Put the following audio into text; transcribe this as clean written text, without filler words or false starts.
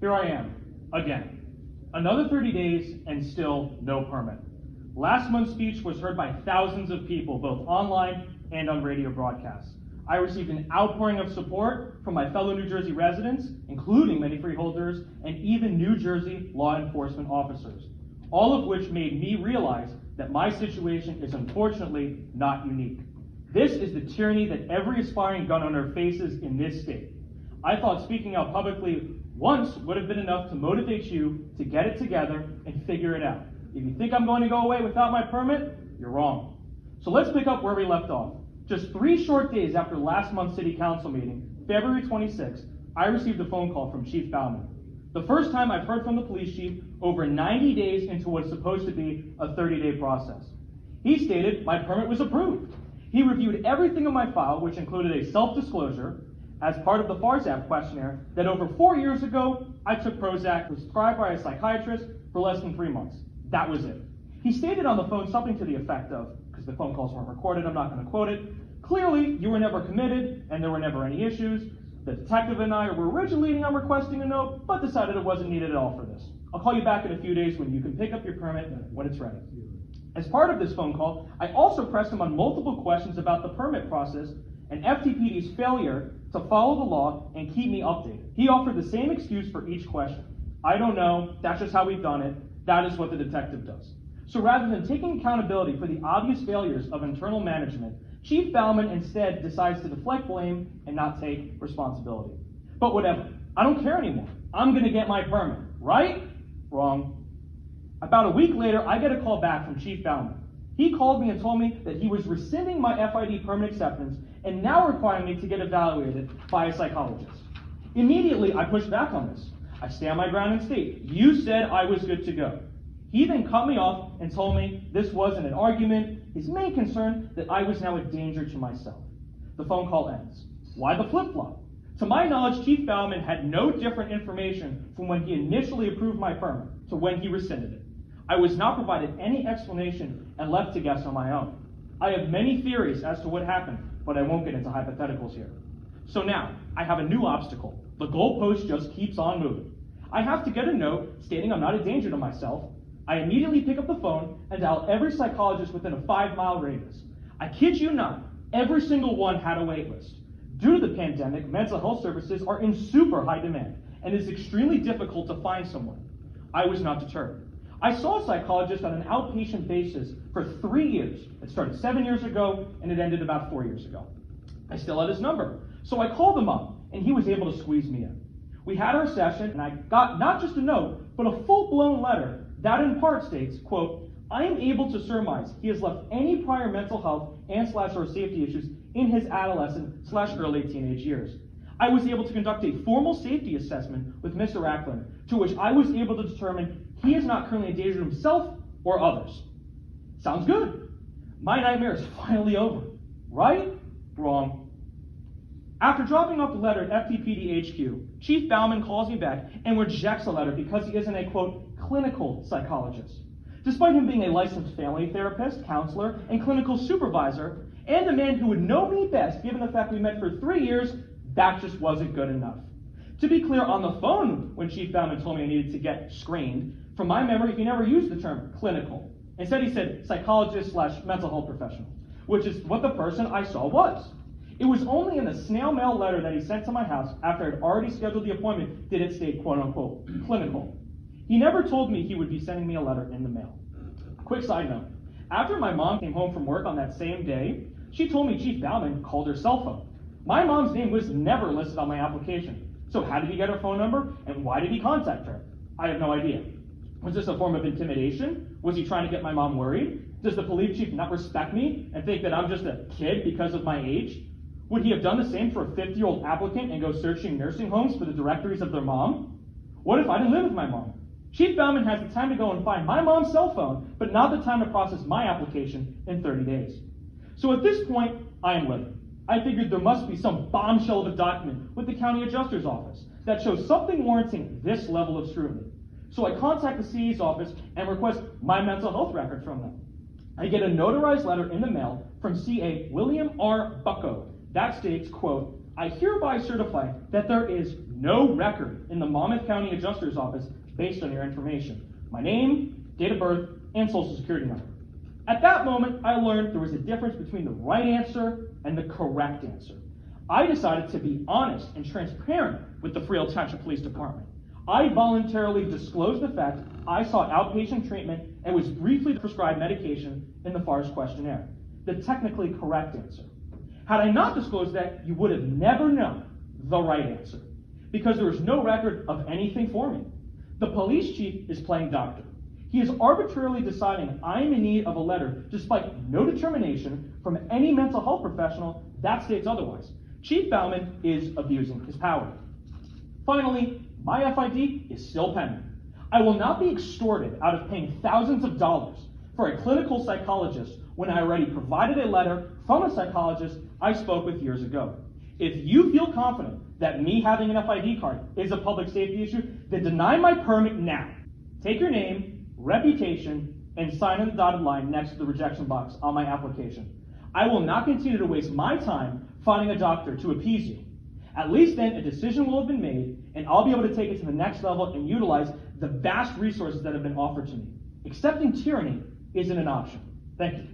Here I am, again. Another 30 days and still no permit. Last month's speech was heard by thousands of people, both online and on radio broadcasts. I received an outpouring of support from my fellow New Jersey residents, including many freeholders and even New Jersey law enforcement officers, all of which made me realize that my situation is unfortunately not unique. This is the tyranny that every aspiring gun owner faces in this state. I thought speaking out publicly once would have been enough to motivate you to get it together and figure it out. If you think I'm going to go away without my permit, you're wrong. So let's pick up where we left off. Just 3 short days after last month's city council meeting, February 26th, I received a phone call from Chief Bauman. The first time I've heard from the police chief over 90 days into what's supposed to be a 30-day process. He stated my permit was approved. He reviewed everything in my file, which included a self-disclosure as part of the FARSAP questionnaire that over 4 years ago, I took Prozac prescribed by a psychiatrist for less than 3 months. That was it. He stated on the phone something to the effect of, because the phone calls weren't recorded, I'm not going to quote it, clearly you were never committed and there were never any issues. The detective and I were originally leading on requesting a note, but decided it wasn't needed at all for this. I'll call you back in a few days when you can pick up your permit when it's ready. As part of this phone call, I also pressed him on multiple questions about the permit process and FTPD's failure to follow the law and keep me updated. He offered the same excuse for each question. I don't know, that's just how we've done it. That is what the detective does. So rather than taking accountability for the obvious failures of internal management, Chief Bauman instead decides to deflect blame and not take responsibility. But whatever, I don't care anymore. I'm gonna get my permit, right? Wrong. About a week later, I get a call back from Chief Bauman. He called me and told me that he was rescinding my FID permit acceptance and now requiring me to get evaluated by a psychologist. Immediately, I pushed back on this. I stand my ground and state, you said I was good to go. He then cut me off and told me this wasn't an argument, his main concern that I was now a danger to myself. The phone call ends. Why the flip-flop? To my knowledge, Chief Bauman had no different information from when he initially approved my permit to when he rescinded it. I was not provided any explanation and left to guess on my own. I have many theories as to what happened, but I won't get into hypotheticals here. So now, I have a new obstacle. The goalpost just keeps on moving. I have to get a note stating I'm not a danger to myself. I immediately pick up the phone and dial every psychologist within a 5-mile radius. I kid you not, every single one had a wait list. Due to the pandemic, mental health services are in super high demand, and it is extremely difficult to find someone. I was not deterred. I saw a psychologist on an outpatient basis for 3 years. It started 7 years ago, and it ended about 4 years ago. I still had his number, so I called him up, and he was able to squeeze me in. We had our session, and I got not just a note, but a full-blown letter that in part states, quote, I am able to surmise he has left any prior mental health and /or safety issues in his adolescent / early teenage years. I was able to conduct a formal safety assessment with Mr. Rachlin, to which I was able to determine he is not currently a danger to himself or others. Sounds good. My nightmare is finally over. Right? Wrong. After dropping off the letter at FTPD HQ, Chief Bauman calls me back and rejects the letter because he isn't a, quote, clinical psychologist. Despite him being a licensed family therapist, counselor, and clinical supervisor, and a man who would know me best given the fact we met for 3 years, that just wasn't good enough. To be clear, on the phone when Chief Bauman told me I needed to get screened, from my memory, he never used the term clinical. Instead, he said psychologist / mental health professional, which is what the person I saw was. It was only in the snail mail letter that he sent to my house after I'd already scheduled the appointment did it state, quote unquote, clinical. He never told me he would be sending me a letter in the mail. Quick side note, after my mom came home from work on that same day, she told me Chief Bauman called her cell phone. My mom's name was never listed on my application. So how did he get her phone number and why did he contact her? I have no idea. Was this a form of intimidation? Was he trying to get my mom worried? Does the police chief not respect me and think that I'm just a kid because of my age? Would he have done the same for a 50-year-old applicant and go searching nursing homes for the directories of their mom? What if I didn't live with my mom? Chief Bauman has the time to go and find my mom's cell phone, but not the time to process my application in 30 days. So at this point, I am livid. I figured there must be some bombshell of a document with the county adjuster's office that shows something warranting this level of scrutiny. So I contact the CA's office and request my mental health record from them. I get a notarized letter in the mail from CA William R. Bucko that states, quote, I hereby certify that there is no record in the Monmouth County Adjuster's Office based on your information. My name, date of birth, and social security number. At that moment, I learned there was a difference between the right answer and the correct answer. I decided to be honest and transparent with the Freehold Township Police Department. I voluntarily disclosed the fact I sought outpatient treatment and was briefly prescribed medication in the FARS questionnaire, the technically correct answer. Had I not disclosed that, you would have never known the right answer, because there was no record of anything for me. The police chief is playing doctor. He is arbitrarily deciding I am in need of a letter despite no determination from any mental health professional that states otherwise. Chief Bauman is abusing his power. Finally, my FID is still pending. I will not be extorted out of paying thousands of dollars for a clinical psychologist when I already provided a letter from a psychologist I spoke with years ago. If you feel confident that me having an FID card is a public safety issue, then deny my permit now. Take your name, reputation, and sign on the dotted line next to the rejection box on my application. I will not continue to waste my time finding a doctor to appease you. At least then a decision will have been made, and I'll be able to take it to the next level and utilize the vast resources that have been offered to me. Accepting tyranny isn't an option. Thank you.